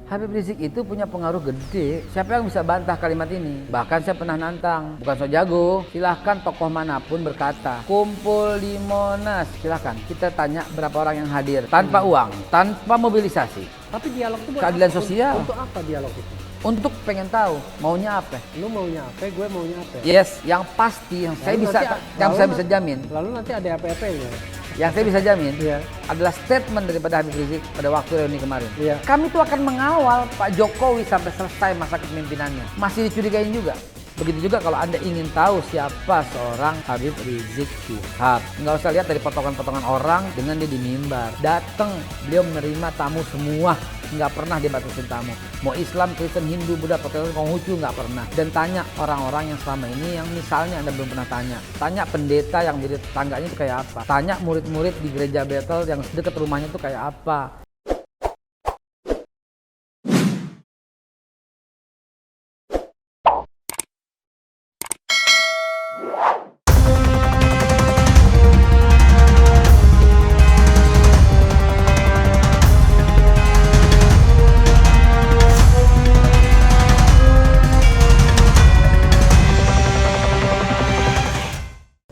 Habib Rizik itu punya pengaruh gede. Siapa yang bisa bantah kalimat ini? Bahkan saya pernah nantang. Bukan so jago. Silahkan tokoh manapun berkata, kumpul di Monas. Silahkan. Kita tanya berapa orang yang hadir. Tanpa uang. Tanpa mobilisasi. Tapi dialog itu buat Keadilan apa? sosial. Untuk apa dialog itu? Untuk pengen tahu maunya apa. Lu maunya apa, gue maunya apa. Yes, yang pasti yang saya bisa jamin. Lalu nanti ada apa-apanya. Yang saya bisa jamin Iya. adalah statement daripada Habib Rizik pada waktu reuni kemarin. Iya. Kami tuh akan mengawal Pak Jokowi sampai selesai masa kepemimpinannya. Masih dicurigain juga. Begitu juga kalau Anda ingin tahu siapa seorang Habib Rizik Syihab. Nggak usah lihat dari potongan-potongan orang dengan dia di mimbar. Datang, beliau menerima tamu semua. Nggak pernah dia batasin tamu. Mau Islam, Kristen, Hindu, Buddha, Protestan, Konghucu nggak pernah. Dan tanya orang-orang yang selama ini yang misalnya Anda belum pernah tanya. Tanya pendeta yang di tetangganya itu kayak apa. Tanya murid-murid di gereja Bethel yang dekat rumahnya itu kayak apa.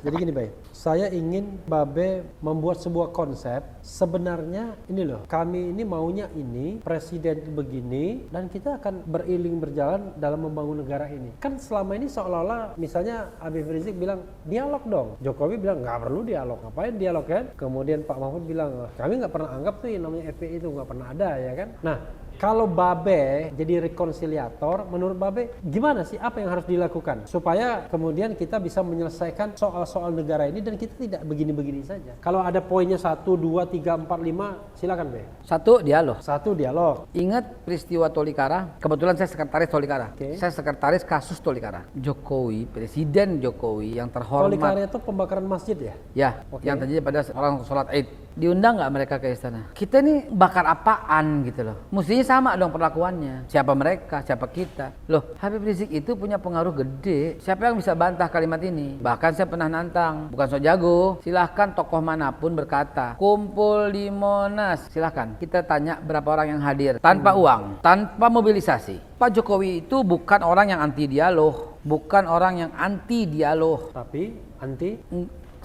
Jadi gini Bay, saya ingin Babe membuat sebuah konsep. Sebenarnya ini loh, kami ini maunya ini, presiden begini, dan kita akan beriring berjalan dalam membangun negara ini. Kan selama ini seolah-olah misalnya Habib Rizik bilang dialog dong, Jokowi bilang nggak perlu dialog, ngapain dialog kan? Kemudian Pak Mahfud bilang kami nggak pernah anggap tuh yang namanya FPI itu nggak pernah ada ya kan? Nah, kalau Babe jadi rekonsiliator, menurut Babe gimana sih apa yang harus dilakukan supaya kemudian kita bisa menyelesaikan soal-soal negara ini dan kita tidak begini-begini saja. Kalau ada poinnya 1, 2, 3, 4, 5, silakan Be. Satu, dialog. 1, dialog. Ingat peristiwa Tolikara? Kebetulan saya sekretaris Tolikara. Oke. Saya sekretaris kasus Tolikara. Jokowi, Presiden Jokowi yang terhormat. Tolikara itu pembakaran masjid ya? Ya, Oke. yang terjadi pada orang sholat Id. Diundang nggak mereka ke istana? Kita nih bakar apaan gitu loh. Mestinya sama dong perlakuannya. Siapa mereka, siapa kita. Loh, Habib Rizik itu punya pengaruh gede. Siapa yang bisa bantah kalimat ini? Bahkan saya pernah nantang. Bukan so jago. Silahkan tokoh manapun berkata, kumpul di Monas. Silahkan. Kita tanya berapa orang yang hadir. Tanpa uang, tanpa mobilisasi. Pak Jokowi itu bukan orang yang anti dialog. Bukan orang yang anti dialog. Tapi anti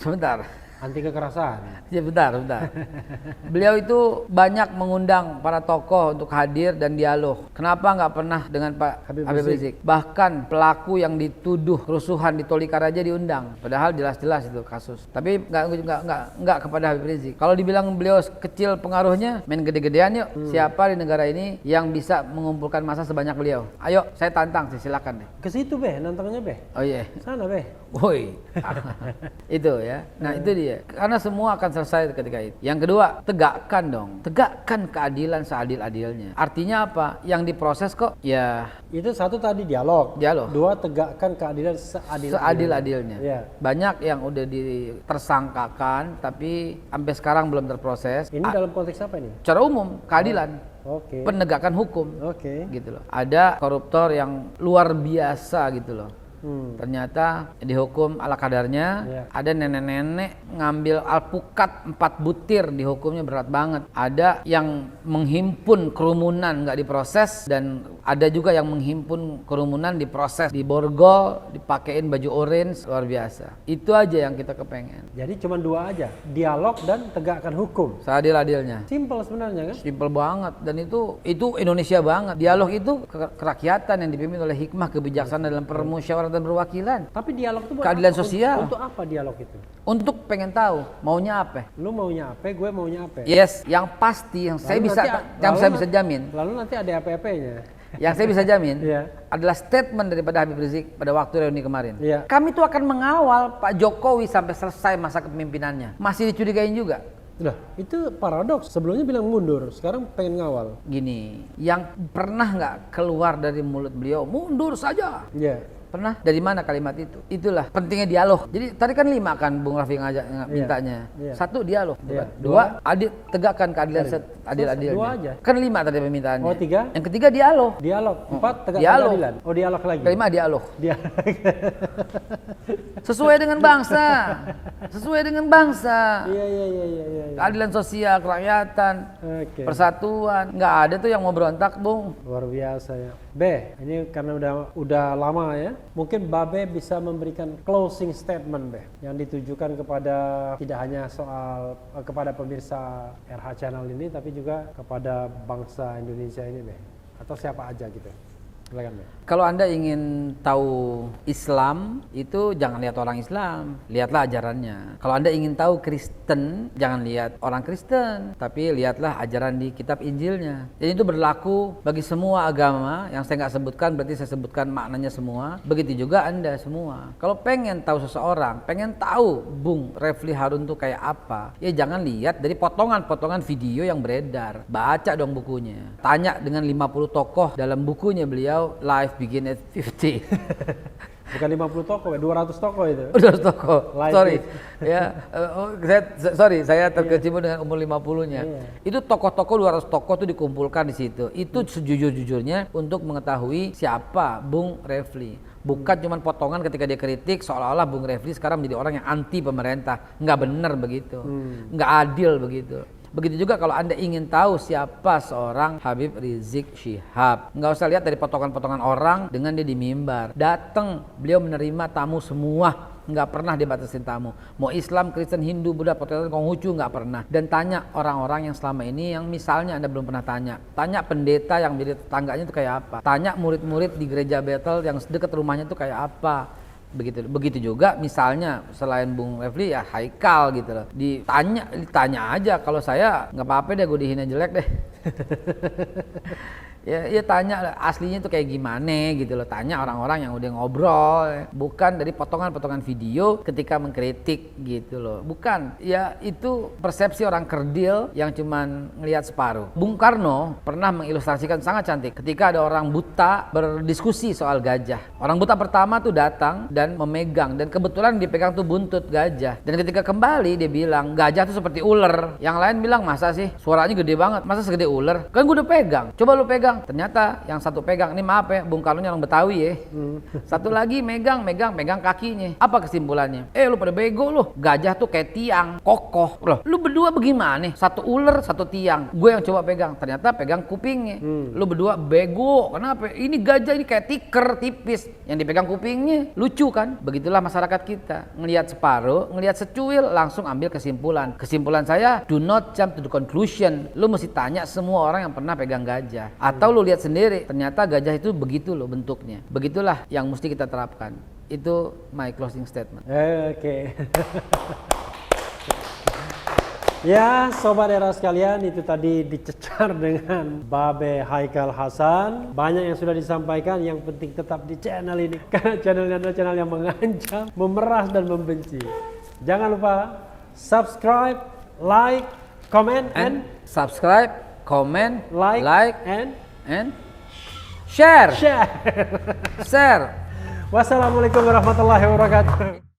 Sebentar. kekerasan. Ya bentar. Beliau itu banyak mengundang para tokoh untuk hadir dan dialog. Kenapa nggak pernah dengan Pak Habib Rizik? Bahkan pelaku yang dituduh kerusuhan di Tolikara aja diundang. Padahal jelas-jelas itu kasus. Tapi nggak kepada Habib Rizik. Kalau dibilang beliau kecil pengaruhnya, main gede-gedean yuk. Siapa di negara ini yang bisa mengumpulkan massa sebanyak beliau? Ayo, saya tantang sih, silakan deh. Ke situ Be, nantangnya Be. Oh iya. Sana Be. Woi. Itu ya. Nah, itu dia. Karena semua akan selesai ketika itu. Yang kedua, tegakkan dong. Tegakkan keadilan seadil-adilnya. Artinya apa? Yang diproses kok ya Itu 1 tadi dialog. 2, tegakkan keadilan seadil-adilnya. seadil-adilnya. Iya. Banyak yang udah ditersangkakan tapi sampai sekarang belum terproses. Ini dalam konteks apa ini? Secara umum, keadilan. Oke. Penegakan hukum. Oke. Gitu loh. Ada koruptor yang luar biasa gitu loh. Ternyata dihukum ala kadarnya. Iya. Ada nenek-nenek ngambil alpukat 4 butir, dihukumnya berat banget. Ada yang menghimpun kerumunan nggak diproses, dan ada juga yang menghimpun kerumunan diproses, diborgol, dipakein baju orange, luar biasa. Itu aja yang kita kepengen. Jadi cuma 2 aja, dialog dan tegakkan hukum. Seadil-adilnya. Simpel sebenarnya kan? Simpel banget, dan itu Indonesia banget. Dialog itu kerakyatan yang dipimpin oleh hikmah kebijaksanaan dalam permusyawaratan dan perwakilan. Tapi dialog itu buat Keadilan apa? sosial. Untuk apa dialog itu? Untuk pengen tahu maunya apa. Lu maunya apa, gue maunya apa. Yes, yang pasti yang saya bisa jamin. Lalu nanti ada apa-apanya. Yang saya bisa jamin Iya. adalah statement daripada Habib Rizik pada waktu reuni kemarin. Iya. Kami tuh akan mengawal Pak Jokowi sampai selesai masa kepemimpinannya. Masih dicurigain juga. Loh, itu paradoks. Sebelumnya bilang mundur, sekarang pengen ngawal. Gini, yang pernah nggak keluar dari mulut beliau, mundur saja. Iya. Pernah? Dari mana kalimat itu? Itulah pentingnya dialog. Jadi tadi kan 5 kan Bung Raffi ngajak mintanya. Iya. 1 dialog, Iya. 2 tegakkan keadilan adil-adilnya. 2 aja. Kan 5 tadi permintaannya. Oh, 3? Yang ketiga dialog. Dialog. 4 tegak Dialog. keadilan. Oh, dialog lagi. Kelima dialog. Dialog. Sesuai dengan bangsa. Sesuai dengan bangsa. Iya. Keadilan sosial, kerakyatan, Oke. persatuan. Nggak ada tuh yang mau berontak, Bung. Luar biasa ya. B, ini karena udah lama ya. Mungkin Babe bisa memberikan closing statement B yang ditujukan kepada tidak hanya soal kepada pemirsa RH Channel ini tapi juga kepada bangsa Indonesia ini B. Atau siapa aja gitu. Silakan B. Kalau Anda ingin tahu Islam, itu jangan lihat orang Islam, lihatlah ajarannya. Kalau Anda ingin tahu Kristen, jangan lihat orang Kristen, tapi lihatlah ajaran di kitab Injilnya. Jadi itu berlaku bagi semua agama, yang saya nggak sebutkan berarti saya sebutkan maknanya semua. Begitu juga Anda semua. Kalau pengen tahu seseorang, pengen tahu Bung Refly Harun tuh kayak apa, ya jangan lihat dari potongan-potongan video yang beredar. Baca dong bukunya. Tanya dengan 50 tokoh dalam bukunya beliau, Life Begin at 50. Bukan 50 toko, 200 toko itu. Udah toko. Live Sorry. it. Ya, saya terkecimpung dengan umur 50-nya. Iya. Itu tokoh-tokoh 200 tokoh itu dikumpulkan di situ. Itu sejujur-jujurnya untuk mengetahui siapa Bung Refly. Bukan cuma potongan ketika dia kritik seolah-olah Bung Refly sekarang menjadi orang yang anti pemerintah. Nggak benar begitu. Nggak adil begitu. Begitu juga kalau Anda ingin tahu siapa seorang Habib Rizik Syihab. Nggak usah lihat dari potongan-potongan orang dengan dia di mimbar. Datang, beliau menerima tamu semua. Nggak pernah dia batasin tamu. Mau Islam, Kristen, Hindu, Buddha, Protestan, Konghucu, nggak pernah. Dan tanya orang-orang yang selama ini yang misalnya Anda belum pernah tanya. Tanya pendeta yang menjadi tetangganya itu kayak apa. Tanya murid-murid di gereja Bethel yang dekat rumahnya itu kayak apa. Begitu juga misalnya selain Bung Refly ya Haikal gitu loh, ditanya aja. Kalau saya nggak apa-apa deh gue dihina jelek deh. ya tanya aslinya tuh kayak gimana gitu loh, tanya orang-orang yang udah ngobrol, bukan dari potongan-potongan video ketika mengkritik gitu loh. Bukan, ya itu persepsi orang kerdil yang cuman ngelihat separuh. Bung Karno pernah mengilustrasikan sangat cantik ketika ada orang buta berdiskusi soal gajah. Orang buta pertama tuh datang dan memegang, dan kebetulan dipegang tuh buntut gajah, dan ketika kembali dia bilang gajah tuh seperti ular. Yang lain bilang masa sih, suaranya gede banget, masa segede ular, kan gue udah pegang, coba lu pegang. Ternyata yang satu pegang, ini maaf ya Bung Karno orang Betawi ya. Satu lagi megang kakinya. Apa kesimpulannya? Lu pada bego lu, gajah tuh kayak tiang kokoh. Loh, lu berdua bagaimana? Satu ular, satu tiang. Gue yang coba pegang, ternyata pegang kupingnya. Lu berdua bego, kenapa? Ini gajah ini kayak tiker tipis, yang dipegang kupingnya. Lucu kan? Begitulah masyarakat kita, ngelihat separuh, ngelihat secuil, langsung ambil kesimpulan. Kesimpulan saya, do not jump to the conclusion. Lu mesti tanya semua orang yang pernah pegang gajah, atau lu lihat sendiri, ternyata gajah itu begitu loh bentuknya. Begitulah yang mesti kita terapkan. Itu my closing statement. Oke. Ya, sobat era sekalian, itu tadi dicecar dengan Babe Haikal Hasan. Banyak yang sudah disampaikan, yang penting tetap di channel ini. Karena channel ini adalah channel yang mengancam, memeras dan membenci. Jangan lupa subscribe, like, comment, and subscribe, comment, like and share. Share. Share. Wassalamualaikum warahmatullahi wabarakatuh.